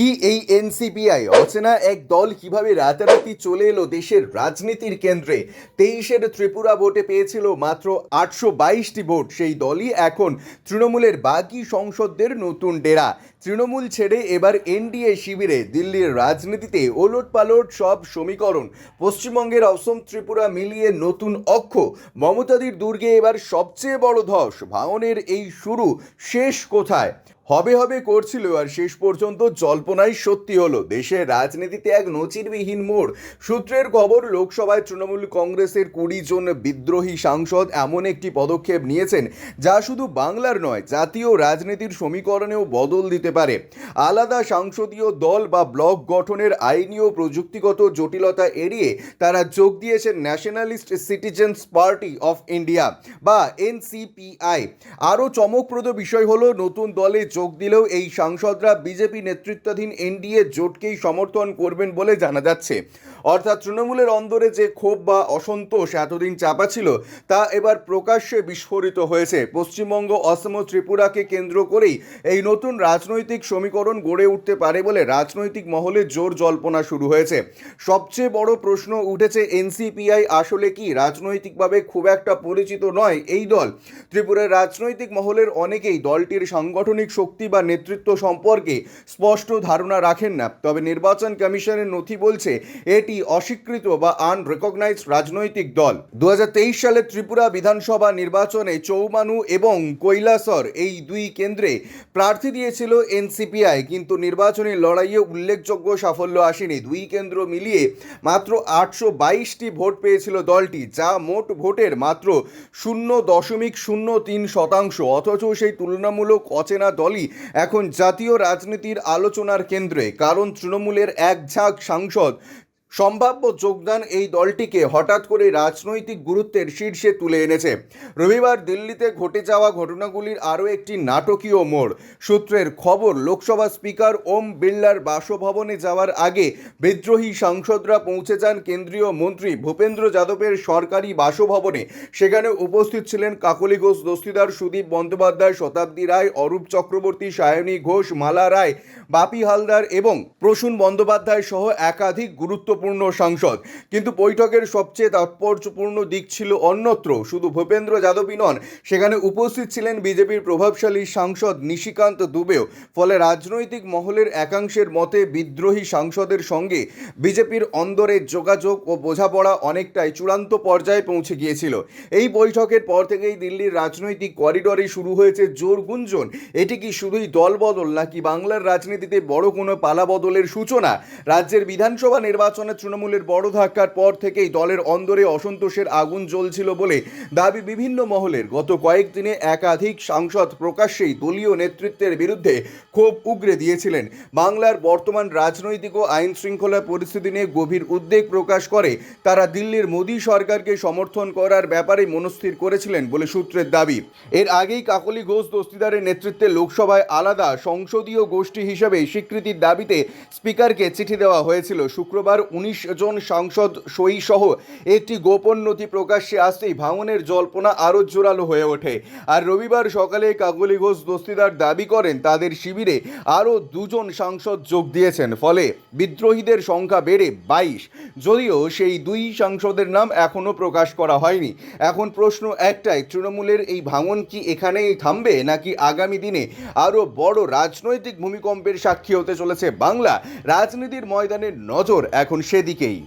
কি এই এনসিপিআই অচেনা এক দল কিভাবে রাতারাতি চলে এলো দেশের রাজনীতির কেন্দ্রে? 23-এর ত্রিপুরা ভোটে পেয়েছিল মাত্র 822টি ভোট। সেই দলই এখন তৃণমূলের বাকি সংসদদের নতুন ডেরা। তৃণমূল ছেড়ে এবার এনডিএ শিবিরে দিল্লির রাজনীতিতে ওলটপালট সব সমীকরণ। পশ্চিমবঙ্গের অসম ত্রিপুরা মিলিয়ে নতুন অক্ষ। মমতাদির দুর্গে এবার সবচেয়ে বড় ধস। ভাঙনের এই শুরু, শেষ কোথায়? হবে হবে করছিল আর শেষ পর্যন্ত জল্পনাই সত্যি হলো। দেশের রাজনীতিতে এক নজিরবিহীন মোড়। সূত্রের খবর, লোকসভায় তৃণমূল কংগ্রেসের 20 জন বিদ্রোহী সাংসদ এমন একটি পদক্ষেপ নিয়েছেন যা শুধু বাংলার নয়, জাতীয় রাজনীতির সমীকরণেও বদল দিতে পারে। আলাদা সংসদীয় দল বা ব্লক গঠনের আইনি ও প্রযুক্তিগত জটিলতা এড়িয়ে তারা যোগ দিয়েছেন nationalist citizens party of India বা এনসিপিআই। আরও চমকপ্রদ বিষয় হলো, নতুন দলে যোগ দিলেও এই সাংসদরা বিজেপি নেতৃত্বাধীন এনডিএ জোটকেই সমর্থন করবেন বলে জানা যাচ্ছে। অর্থাৎ তৃণমূলের অন্দরে যে ক্ষোভ বা অসন্তোষ এতদিন চাপা ছিল তা এবার প্রকাশ্যে বিস্ফোরিত হয়েছে। পশ্চিমবঙ্গ, অসম ও ত্রিপুরাকে কেন্দ্র করেই এই নতুন রাজনৈতিক সমীকরণ গড়ে উঠতে পারে বলে রাজনৈতিক মহলে জোর জল্পনা শুরু হয়েছে। সবচেয়ে বড় প্রশ্ন উঠেছে, এনসিপিআই আসলে কি? রাজনৈতিকভাবে খুব একটা পরিচিত নয় এই দল। ত্রিপুরার রাজনৈতিক মহলের অনেকেই দলটির সাংগঠনিক শক্তি বা নেতৃত্ব সম্পর্কে স্পষ্ট ধারণা রাখেন না। তবে নির্বাচন কমিশনের নথি বলছে এটি অস্বীকৃত বা আনরেকগনাইজড রাজনৈতিক দল। 2023 সালে ত্রিপুরা বিধানসভা নির্বাচনে চৌমানু এবং কৈলাসর এই দুই কেন্দ্রে প্রার্থী দিয়েছিল এনসিপিআই, কিন্তু নির্বাচনী লড়াইয়ে উল্লেখযোগ্য সাফল্য আসেনি। দুই কেন্দ্র মিলিয়ে মাত্র 822টি ভোট পেয়েছিল দলটি, যা মোট ভোটের মাত্র 0.03%। অথচ সেই তুলনামূলক অচেনা দলই এখন জাতীয় রাজনীতির আলোচনার কেন্দ্রে, কারণ তৃণমূলের এক ঝাঁক সাংসদ সম্ভাব্য যোগদান এই দলটিকে হঠাৎ করে রাজনৈতিক গুরুত্বের শীর্ষে তুলে এনেছে। রবিবার দিল্লিতে ঘটে যাওয়া ঘটনাগুলির আরও একটি নাটকীয় মোড়। সূত্রের খবর, লোকসভা স্পিকার ওম বিড়লার বাসভবনে যাওয়ার আগে বিদ্রোহী সাংসদরা পৌঁছে যান কেন্দ্রীয় মন্ত্রী ভূপেন্দ্র যাদবের সরকারি বাসভবনে। সেখানে উপস্থিত ছিলেন কাকলি ঘোষ দস্তিদার, সুদীপ বন্দ্যোপাধ্যায়, শতাব্দী রায়, অরূপ চক্রবর্তী, সায়নী ঘোষ, মালা রায়, বাপি হালদার এবং প্রসূন বন্দ্যোপাধ্যায় সহ একাধিক গুরুত্বপূর্ণ সাংসদ। কিন্তু বৈঠকের সবচেয়ে তাৎপর্যপূর্ণ দিক ছিল অন্যত্র। শুধু ভূপেন্দ্র যাদবই নন, সেখানে উপস্থিত ছিলেন বিজেপির প্রভাবশালী সাংসদ নিশিকান্ত দুবেও। ফলে রাজনৈতিক মহলের একাংশের মতে বিদ্রোহী সাংসদের সঙ্গে বিজেপির অন্দরে যোগাযোগ ও বোঝাপড়া অনেকটাই চূড়ান্ত পর্যায়ে পৌঁছে গিয়েছিল। এই বৈঠকের পর থেকেই দিল্লির রাজনৈতিক করিডোরে শুরু হয়েছে জোর গুঞ্জন। এটি কি শুধুই দলবদল, নাকি বাংলার রাজনীতিতে বড় কোনো পালাবদলের সূচনা? রাজ্যের বিধানসভা নির্বাচনে তৃণমূলের বড় ধাক্কার পর থেকেই দলের অন্দরে অসন্তোষের আগুন জ্বলছিল বলে দাবি বিভিন্ন মহলের। গত কয়েকদিনে একাধিক সাংসদ প্রকাশ্যেই দলীয় নেতৃত্বের বিরুদ্ধে ক্ষোভ উগরে দিয়েছিলেন। বাংলার বর্তমান রাজনৈতিক ও আইন শৃঙ্খলা পরিস্থিতি নিয়ে গভীর উদ্বেগ প্রকাশ করে তারা দিল্লির মোদী সরকারকে সমর্থন করার ব্যাপারে মনস্থির করেছিলেন বলে সূত্রের দাবি। এর আগেই কাকলি ঘোষ দস্তিদারের নেতৃত্বে লোকসভায় আলাদা সংসদীয় গোষ্ঠী হিসেবে স্বীকৃতির দাবিতে স্পিকারকে চিঠি দেওয়া হয়েছিল। শুক্রবার 19 জন সাংসদ সই সহ একটি গোপন নথি প্রকাশ্যে আসতেই ভাঙনের জল্পনা আরও জোরালো হয়ে ওঠে। আর রবিবার সকালে কাকলি ঘোষ দস্তিদার দাবি করেন তাদের শিবিরে আরও 2 জন সাংসদ যোগ দিয়েছেন। ফলে বিদ্রোহীদের সংখ্যা বেড়ে 22। যদিও সেই 2 সাংসদের নাম এখনও প্রকাশ করা হয়নি। এখন প্রশ্ন একটাই, তৃণমূলের এই ভাঙন কি এখানেই থামবে, নাকি আগামী দিনে আরও বড় রাজনৈতিক ভূমিকম্পের সাক্ষী হতে চলেছে বাংলা? রাজনীতির ময়দানের নজর এখন সেদিকেই।